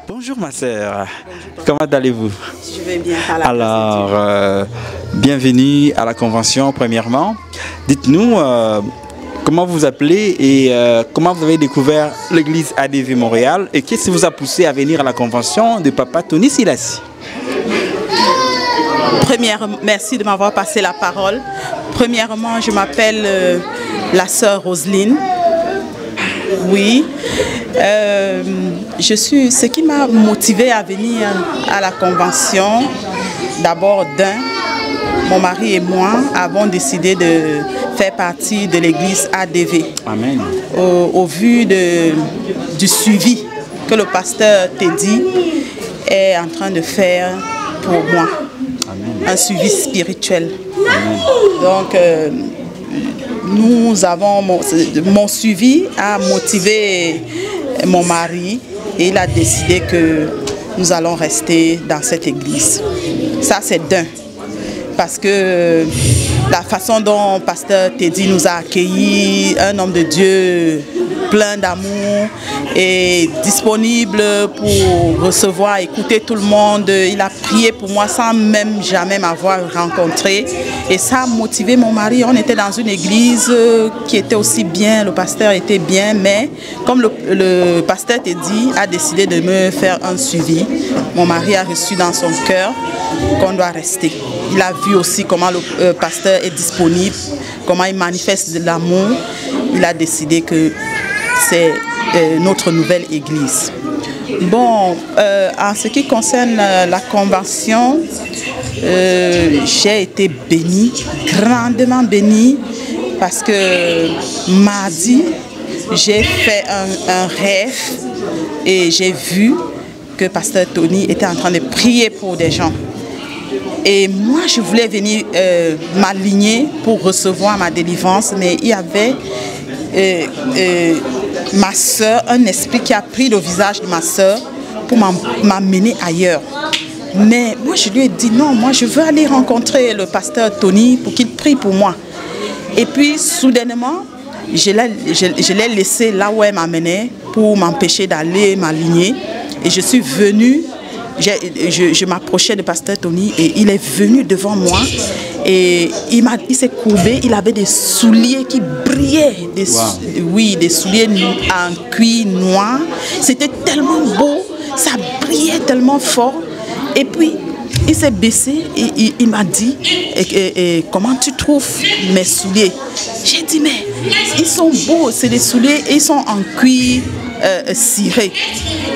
Bonjour ma sœur, comment allez-vous? Je vais bien. Alors, bienvenue à la convention premièrement. Dites-nous comment vous vous appelez et comment vous avez découvert l'église ADV Montréal et qu'est-ce qui vous a poussé à venir à la convention de Papa Tony Silassi? Premièrement, merci de m'avoir passé la parole. Premièrement, je m'appelle la sœur Roselyne. Oui. Ce qui m'a motivée à venir à la convention, d'abord mon mari et moi avons décidé de faire partie de l'église ADV. Amen. Au vu du suivi que le pasteur Teddy est en train de faire pour moi. Amen. Un suivi spirituel. Amen. Donc, mon suivi a motivé mon mari et il a décidé que nous allons rester dans cette église. Ça, c'est parce que la façon dont pasteur Teddy nous a accueillis, un homme de Dieu plein d'amour et disponible pour recevoir, écouter tout le monde. Il a prié pour moi sans même jamais m'avoir rencontré. Et ça a motivé mon mari. On était dans une église qui était aussi bien, le pasteur était bien, mais comme le pasteur Teddy a décidé de me faire un suivi, mon mari a reçu dans son cœur qu'on doit rester. Il a vu aussi comment le pasteur est disponible, comment il manifeste de l'amour. Il a décidé que c'est notre nouvelle église. Bon, en ce qui concerne la convention, j'ai été bénie, grandement bénie, parce que mardi, j'ai fait un rêve et j'ai vu que pasteur Tony était en train de prier pour des gens. Et moi, je voulais venir m'aligner pour recevoir ma délivrance, mais il y avait ma soeur, un esprit qui a pris le visage de ma soeur pour m'amener ailleurs. Mais moi, je lui ai dit non, moi, je veux aller rencontrer le pasteur Tony pour qu'il prie pour moi. Et puis, soudainement, je l'ai laissé là où elle m'amenait pour m'empêcher d'aller m'aligner. Et je suis venue. Je m'approchais de pasteur Tony et il est venu devant moi et il s'est courbé, il avait des souliers qui brillaient, des souliers en cuir noir. C'était tellement beau, ça brillait tellement fort. Et puis il s'est baissé et il m'a dit comment tu trouves mes souliers? J'ai dit mais ils sont beaux, c'est des souliers et ils sont en cuir ciré.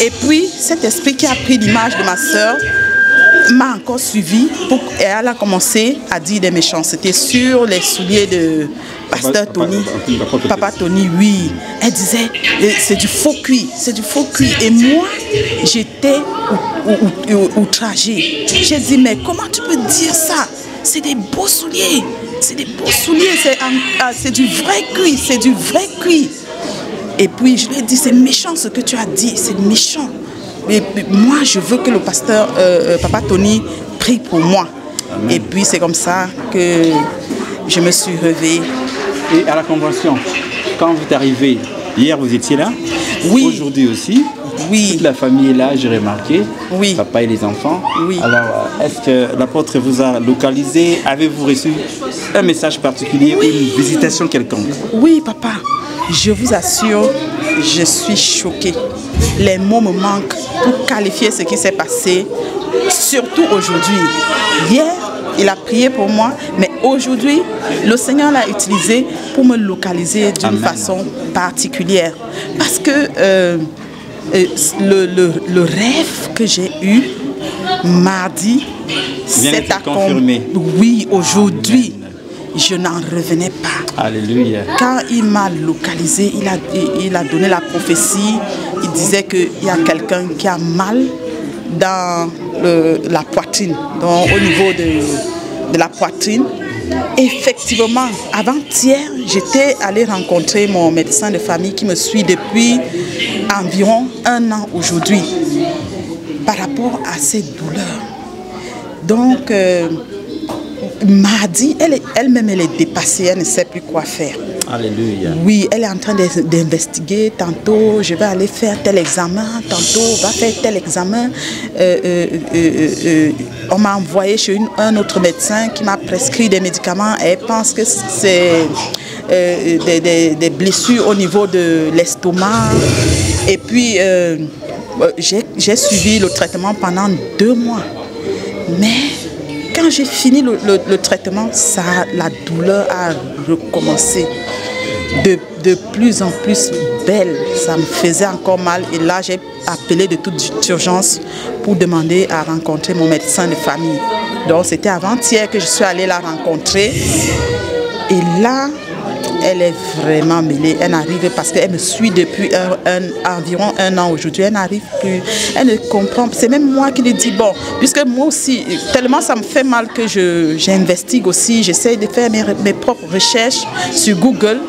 Et puis cet esprit qui a pris l'image de ma soeur m'a encore suivi et elle a commencé à dire des méchancetés sur les souliers de pasteur Tony. Papa Tony, oui. Elle disait c'est du faux cuir, c'est du faux cuir. Et moi j'étais outragée. J'ai dit mais comment tu peux dire ça? C'est des beaux souliers, c'est des beaux souliers, c'est du vrai cuir, c'est du vrai cuir. Et puis je lui ai dit, c'est méchant ce que tu as dit, c'est méchant. Mais moi, je veux que le pasteur Papa Tony prie pour moi. Amen. Et puis c'est comme ça que je me suis réveillée. Et à la convention, quand vous êtes arrivé, hier vous étiez là? Oui. Aujourd'hui aussi? Oui. Toute la famille est là, j'ai remarqué. Oui. Papa et les enfants. Oui. Alors, est-ce que l'apôtre vous a localisé? Avez-vous reçu un message particulier ou une visitation quelconque? Oui, papa. Je vous assure, je suis choquée. Les mots me manquent pour qualifier ce qui s'est passé, surtout aujourd'hui. Hier, il a prié pour moi, mais aujourd'hui, le Seigneur l'a utilisé pour me localiser d'une façon particulière. Parce que le rêve que j'ai eu mardi s'est confirmé. Oui, aujourd'hui. Je n'en revenais pas. Alléluia. Quand il m'a localisé, il a donné la prophétie. Il disait qu'il y a quelqu'un qui a mal dans la poitrine, donc au niveau de la poitrine. Effectivement, avant-hier, j'étais allée rencontrer mon médecin de famille qui me suit depuis environ 1 an aujourd'hui par rapport à ces douleurs. Donc, mardi, elle-même, elle est dépassée, elle ne sait plus quoi faire. Alléluia. Oui, elle est en train d'investiguer. Tantôt, je vais aller faire tel examen. Tantôt, on va faire tel examen. On m'a envoyé chez un autre médecin qui m'a prescrit des médicaments. Elle pense que c'est des blessures au niveau de l'estomac. Et puis, j'ai suivi le traitement pendant 2 mois. Mais quand j'ai fini le traitement, la douleur a recommencé. De plus en plus belle, ça me faisait encore mal. Et là, j'ai appelé de toute urgence pour demander à rencontrer mon médecin de famille. Donc, c'était avant-hier que je suis allée la rencontrer. Et là, elle est vraiment mêlée. Elle n'arrive parce qu'elle me suit depuis environ 1 an aujourd'hui. Elle n'arrive plus. Elle ne comprend. C'est même moi qui lui dis, bon, puisque moi aussi, tellement ça me fait mal que j'investigue aussi. J'essaie de faire mes propres recherches sur Google.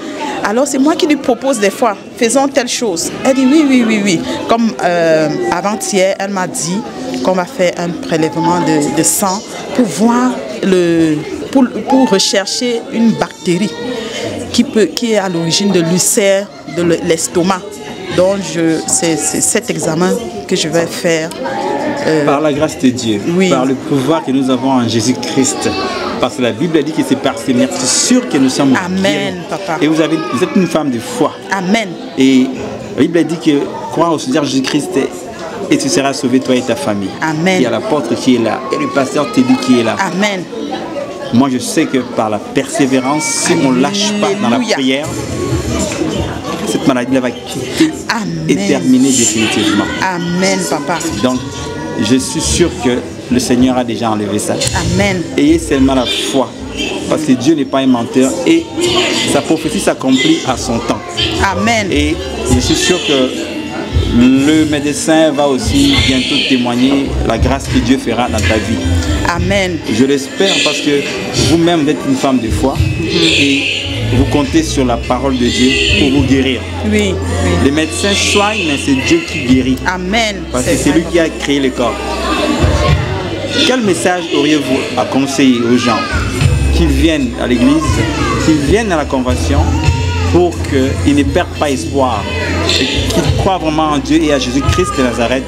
Alors c'est moi qui lui propose des fois, faisons telle chose. Elle dit oui. Comme avant-hier, elle m'a dit qu'on va faire un prélèvement de sang pour voir pour rechercher une bactérie qui est à l'origine de l'ulcère de l'estomac. Donc c'est cet examen que je vais faire. Par la grâce de Dieu, oui. Par le pouvoir que nous avons en Jésus-Christ. Parce que la Bible dit que c'est par ces sûr que nous sommes Amen, guéris. papa. Et vous êtes une femme de foi. Amen. Et la Bible dit que crois au Seigneur Jésus-Christ et tu seras sauvé, toi et ta famille. Amen. Il y a l'apôtre qui est là et le pasteur Teddy qui est là. Amen. Moi, je sais que par la persévérance, si on ne lâche pas dans la prière, cette maladie va quitter et terminer définitivement. Amen, papa. Donc, je suis sûr que le Seigneur a déjà enlevé ça. Amen. Ayez seulement la foi. Parce que Dieu n'est pas un menteur et sa prophétie s'accomplit à son temps. Amen. Et je suis sûr que le médecin va aussi bientôt témoigner la grâce que Dieu fera dans ta vie. Amen. Je l'espère parce que vous-même êtes une femme de foi et vous comptez sur la parole de Dieu pour vous guérir. Oui. Les médecins soignent, mais c'est Dieu qui guérit. Amen. Parce que c'est lui qui a créé le corps. Quel message auriez-vous à conseiller aux gens qui viennent à l'église, qui viennent à la convention pour qu'ils ne perdent pas espoir, qu'ils croient vraiment en Dieu et à Jésus-Christ de Nazareth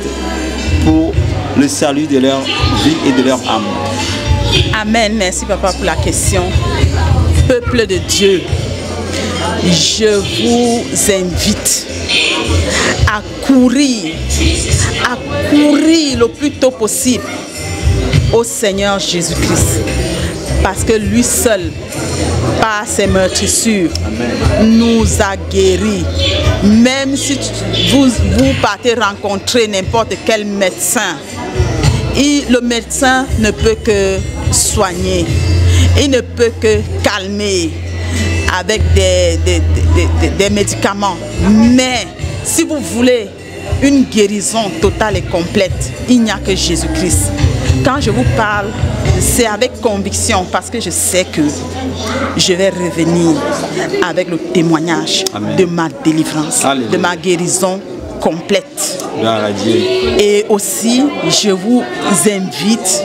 pour le salut de leur vie et de leur âme? Amen. Merci papa pour la question. Peuple de Dieu, je vous invite à courir le plus tôt possible au Seigneur Jésus-Christ. Parce que lui seul, par ses meurtrissures, nous a guéris. Même si vous partez rencontrer n'importe quel médecin, le médecin ne peut que soigner. Il ne peut que calmer avec des médicaments. Mais si vous voulez une guérison totale et complète, il n'y a que Jésus-Christ. Quand je vous parle, c'est avec conviction parce que je sais que je vais revenir avec le témoignage de ma délivrance, de ma guérison complète. Et aussi, je vous invite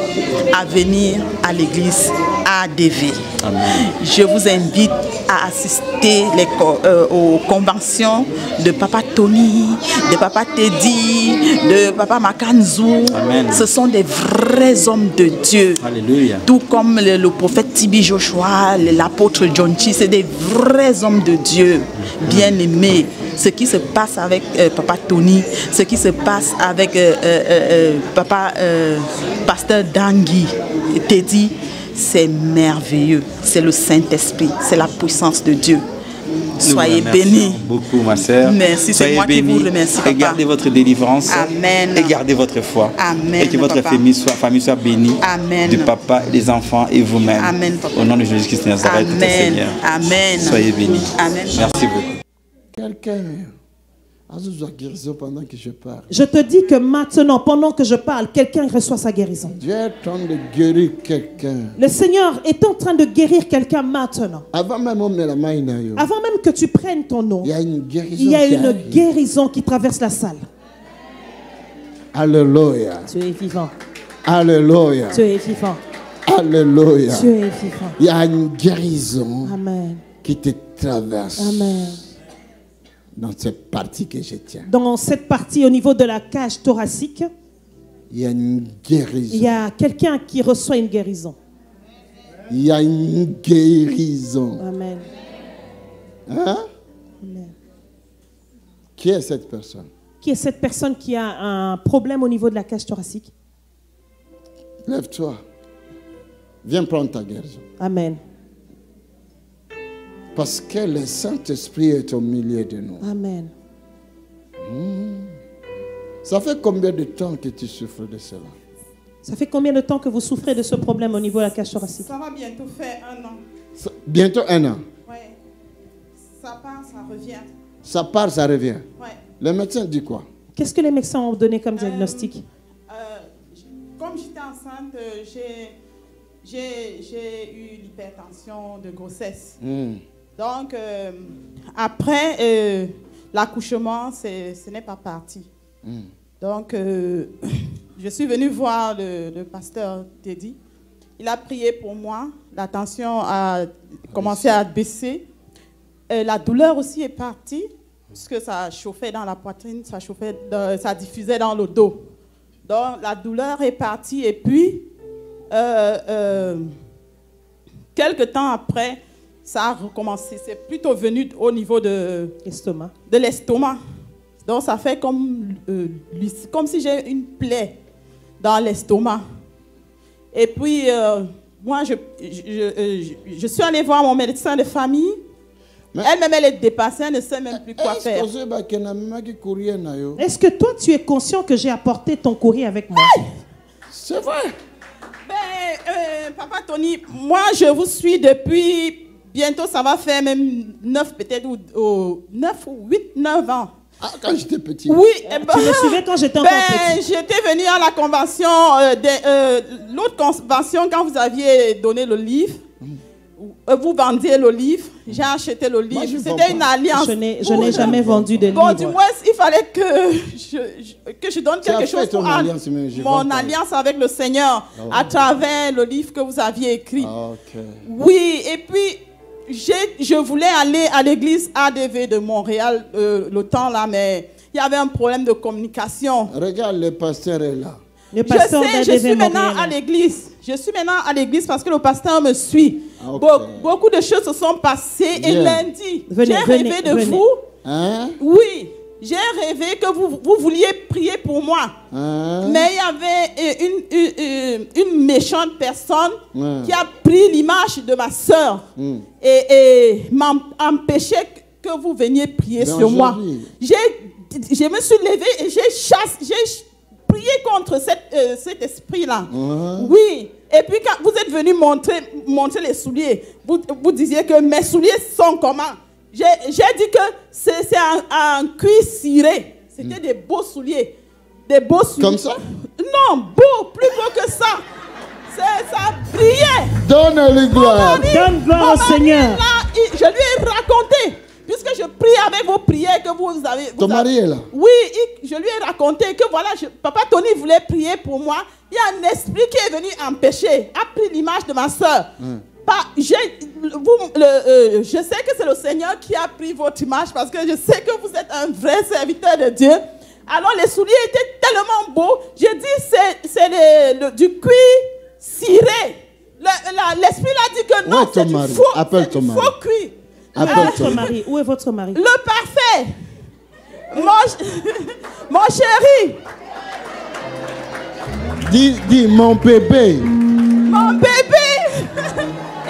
à venir à l'église ADV. Amen. Je vous invite à assister aux conventions de Papa Tony, de Papa Teddy, de Papa Makanzou. Amen. Ce sont des vrais hommes de Dieu. Alléluia. Tout comme le prophète Tibi Joshua, l'apôtre John Chi, c'est des vrais hommes de Dieu, bien-aimés. Ce qui se passe avec Papa Tony, ce qui se passe avec Papa Pasteur Dangui et Teddy, c'est merveilleux. C'est le Saint-Esprit, c'est la puissance de Dieu. Soyez bénis. Beaucoup, ma sœur. Merci, c'est moi qui vous remercie, papa. Et gardez votre délivrance. Amen. Et gardez votre foi. Amen. Et que votre famille soit bénie. Amen. Du papa, des enfants et vous-même. Amen, papa. Au nom de Jésus-Christ de Nazareth, Amen. Seigneur. Amen. Soyez bénis. Amen. Merci beaucoup. Quelqu'un a besoin de guérison pendant que je parle. Je te dis que maintenant, pendant que je parle, quelqu'un reçoit sa guérison. Dieu est en train de guérir quelqu'un. Le Seigneur est en train de guérir quelqu'un maintenant. Avant même que tu prennes ton nom, il y a une guérison, guérison qui traverse la salle. Alléluia. Tu es vivant. Alléluia. Tu es vivant. Alléluia. Tu es vivant. Il y a une guérison. Amen. qui te traverse. Amen. Dans cette partie que je tiens. Dans cette partie au niveau de la cage thoracique, Il y a une guérison. il y a quelqu'un qui reçoit une guérison. Il y a une guérison. Amen. Hein? Amen. Qui est cette personne? Qui est cette personne qui a un problème au niveau de la cage thoracique? Lève-toi. Viens prendre ta guérison. Amen. Parce que le Saint-Esprit est au milieu de nous. Amen. Ça fait combien de temps que tu souffres de cela? Ça fait combien de temps que vous souffrez de ce problème au niveau de la cage thoracique? Ça va bientôt faire 1 an. Bientôt 1 an. Ouais. Ça part, ça revient. Ça part, ça revient. Ouais. Le médecin dit quoi? Qu'est-ce que les médecins ont donné comme diagnostic? Comme j'étais enceinte, j'ai eu l'hypertension de grossesse. Donc, après l'accouchement, ce n'est pas parti. Donc, je suis venue voir le pasteur Teddy. Il a prié pour moi. La tension a commencé à baisser. La douleur aussi est partie, puisque ça chauffait dans la poitrine, ça diffusait dans le dos. Donc, la douleur est partie. Et puis, quelques temps après, ça a recommencé. C'est plutôt venu au niveau de l'estomac. Donc, ça fait comme si j'ai une plaie dans l'estomac. Et puis, moi, je suis allée voir mon médecin de famille. Elle-même, elle est dépassée, elle ne sait même plus quoi faire. Est-ce que toi, tu es conscient que j'ai apporté ton courrier avec moi? C'est vrai. Ben, Papa Tony, moi, je vous suis depuis, bientôt, ça va faire même 9 peut-être, ou 9 ou 8, 9 ans. Ah, quand j'étais petit. Oui. Tu me suivais quand j'étais encore petit. J'étais venue à la convention, l'autre convention, quand vous aviez donné le livre. Vous vendiez le livre, j'ai acheté le livre. C'était une alliance. Je n'ai jamais vendu de livre. Bon, du moins, il fallait que je donne quelque chose pour mon alliance avec le Seigneur à travers le livre que vous aviez écrit. Oui, et puis je voulais aller à l'église ADV de Montréal le temps là, mais il y avait un problème de communication. Regarde, le pasteur est là. Le pasteur je suis maintenant à l'église. Je suis maintenant à l'église parce que le pasteur me suit. Beaucoup de choses se sont passées et lundi, j'ai rêvé de vous. Hein? Oui, j'ai rêvé que vous vouliez prier pour moi. Mais il y avait une méchante personne qui a pris l'image de ma soeur et m'a empêché que vous veniez prier sur moi. Je me suis levée et j'ai prié contre cet esprit-là. Oui. Et puis quand vous êtes venu montrer les souliers, vous disiez que mes souliers sont comment? J'ai dit que c'est un cuir ciré. C'était des beaux souliers. Des beaux souliers. Comme ça? Non, plus beau que ça. Ça brillait. Donne-lui gloire. Donne gloire au Seigneur. Là, je lui ai raconté. Puisque je prie avec vos prières que vous avez... Ton mari est là? Oui, je lui ai raconté que voilà, Papa Tony voulait prier pour moi. Il y a un esprit qui est venu empêcher, a pris l'image de ma soeur. Je sais que c'est le Seigneur qui a pris votre image parce que je sais que vous êtes un vrai serviteur de Dieu. Alors les souliers étaient tellement beaux. J'ai dit c'est du cuir ciré. L'esprit a dit que non, c'est du faux cuir. Où est votre mari? Le parfait. Mon chéri. Dis mon bébé. Mon bébé.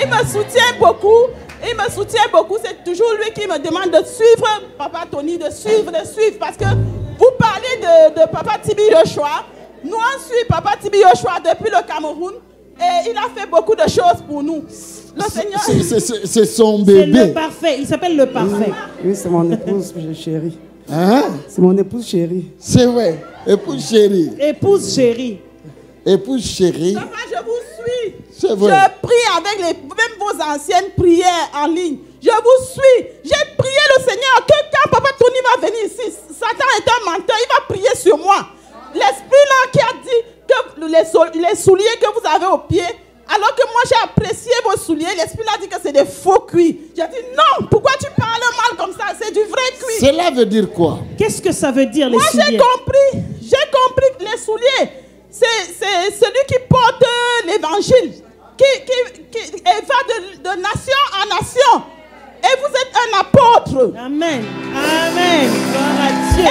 Il me soutient beaucoup. C'est toujours lui qui me demande de suivre Papa Tony, de suivre. Parce que vous parlez de Papa Tibi Yoshua. Nous, on suit Papa Tibi Yoshua depuis le Cameroun. Et il a fait beaucoup de choses pour nous. Le Seigneur... C'est son bébé. C'est le parfait. Il s'appelle le parfait. Oui, c'est mon épouse chérie. Hein? C'est mon épouse chérie. C'est vrai. Épouse chérie. Épouse chérie. Épouse chérie. Papa, je vous suis. C'est vrai. Je prie avec même vos anciennes prières en ligne. Je vous suis. J'ai prié le Seigneur que quand Papa Tony va venir ici, Satan est un menteur, il va prier sur moi. L'esprit là qui a dit que les souliers que vous avez au pied, Alors que moi j'ai apprécié vos souliers, l'esprit a dit que c'est des faux cuits. J'ai dit non, pourquoi tu parles mal comme ça? C'est du vrai cuit. Cela veut dire quoi? Qu'est-ce que ça veut dire les Moi souliers? j'ai compris que les souliers, c'est celui qui porte l'évangile, qui va de nation en nation. Et vous êtes un apôtre. Amen. Amen. Gloire à Dieu.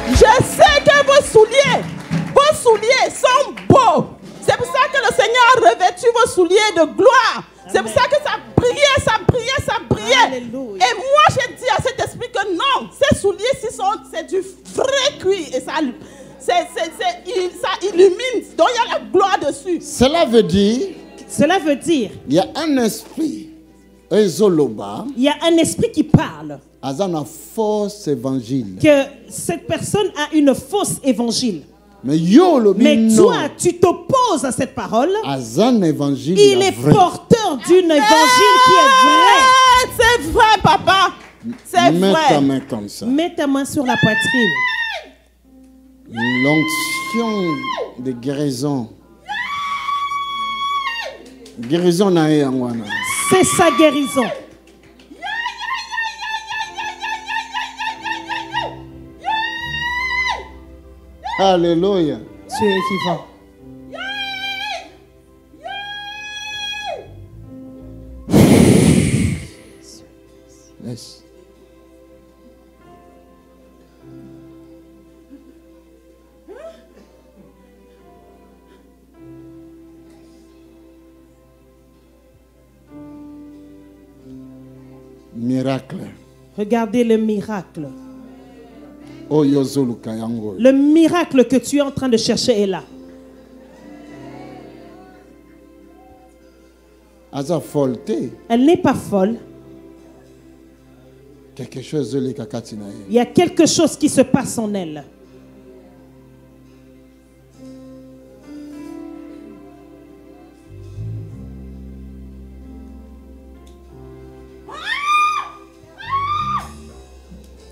Et je sais que vos souliers sont beaux. C'est pour ça que le Seigneur a revêtu vos souliers de gloire. C'est pour ça que ça brillait, ça brillait, ça brillait. Alléluia. Et moi, j'ai dit à cet esprit que non, ces souliers-ci c'est du vrai cuir. Et ça illumine. Donc il y a la gloire dessus. Cela veut dire, il y a un esprit, Ezoloba, y a un esprit qui parle. Azana fausse évangile. Que cette personne a une fausse évangile. Mais toi, tu t'opposes à cette parole. Évangile, il est porteur d'une évangile qui est vraie. C'est vrai, papa. C'est vrai. Mets ta main comme ça. Mets ta main sur la poitrine. L'onction de guérison. Guérison na yangwana. C'est sa guérison. Alléluia. Tu es vivant. Laisse. Miracle. Regardez le miracle. Oh, Yozoluka yango. Le miracle que tu es en train de chercher est là. Aza folte. Elle n'est pas folle. Quelque chose de kakatinae. Il y a quelque chose qui se passe en elle.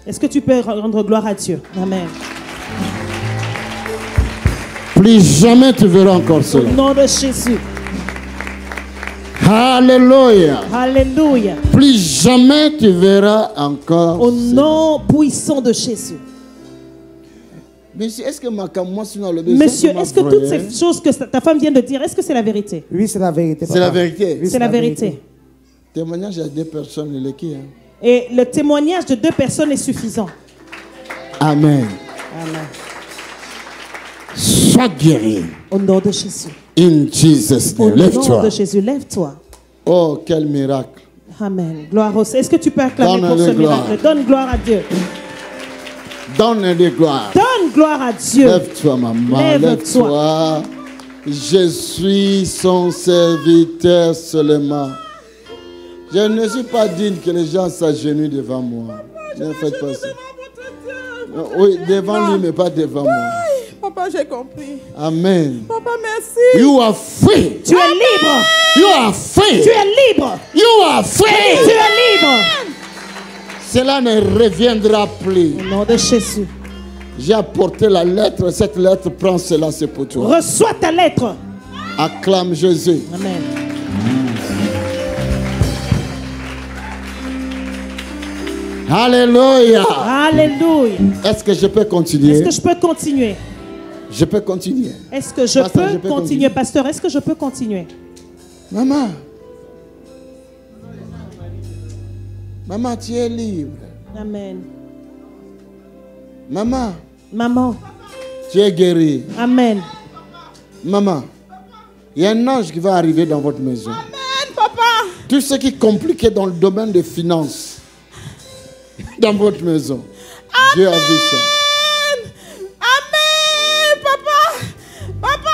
Est-ce que tu peux rendre gloire à Dieu? Amen. Plus jamais tu verras encore cela. Au nom de Jésus. Alléluia. Alléluia. Plus jamais tu verras encore au nom puissant de Jésus. Monsieur, est-ce que toutes ces choses que ta femme vient de dire, est-ce que c'est la vérité? Oui, c'est la vérité. C'est la vérité. Oui, c'est la vérité. Témoignage à 2 personnes, il est qui? Hein? Et le témoignage de 2 personnes est suffisant. Amen. Amen. Sois guéri. Au nom de Jésus. In Jesus' name. Au nom de Jésus, lève-toi. Oh, quel miracle. Amen. Gloire au Seigneur. Est-ce que tu peux acclamer pour ce miracle? Donne gloire à Dieu. Donne-lui gloire. Donne gloire à Dieu. Lève-toi, maman. Lève-toi. Je suis son serviteur seulement. Je ne suis pas digne que les gens s'agenouillent devant moi. Ne faites pas ça. Oui, devant lui, mais pas devant moi. Papa, j'ai compris. Amen. Papa, merci. You are free. Tu es libre. You are free. Tu es libre. You are free. Tu es libre. Cela ne reviendra plus. Au nom de Jésus. J'ai apporté la lettre. Cette lettre, prends cela, c'est pour toi. Reçois ta lettre. Acclame Jésus. Amen. Alléluia. Alléluia. Est-ce que je peux continuer? Est-ce que je peux continuer? Je peux continuer. Est-ce que je peux continuer, pasteur? Est-ce que je peux continuer? Maman. Maman, tu es libre. Amen. Maman. Maman. Tu es guérie. Amen. Maman. Il y a un ange qui va arriver dans votre maison. Amen, papa. Tout ce qui est compliqué dans le domaine des finances. Dans votre maison. Amen. Dieu a vu ça. Amen, papa. Papa,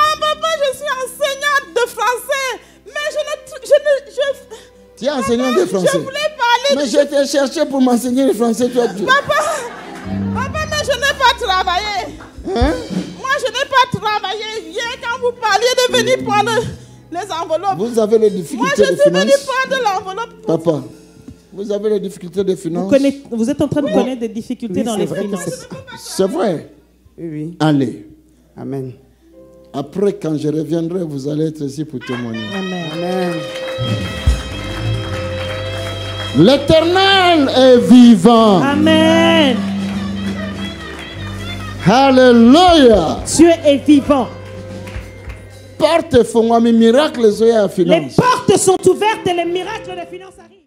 je suis enseignante de français. Mais tu es enseignante de français. Je voulais parler. Mais je t'ai cherché pour m'enseigner le français. Toi, Papa, mais je n'ai pas travaillé. Hein? Moi, je n'ai pas travaillé. Hier, quand vous parliez de venir prendre les enveloppes. Vous avez les difficultés de finances. Moi, je suis venu prendre l'enveloppe. Papa. Vous avez les difficultés de finances. Vous êtes en train de connaître des difficultés dans les finances. C'est vrai. Oui. Allez. Amen. Après, quand je reviendrai, vous allez être ici pour témoigner. Amen. L'Éternel est vivant. Amen. Alléluia. Dieu est vivant. Porte font miracle, Les portes sont ouvertes et les miracles de finances arrivent.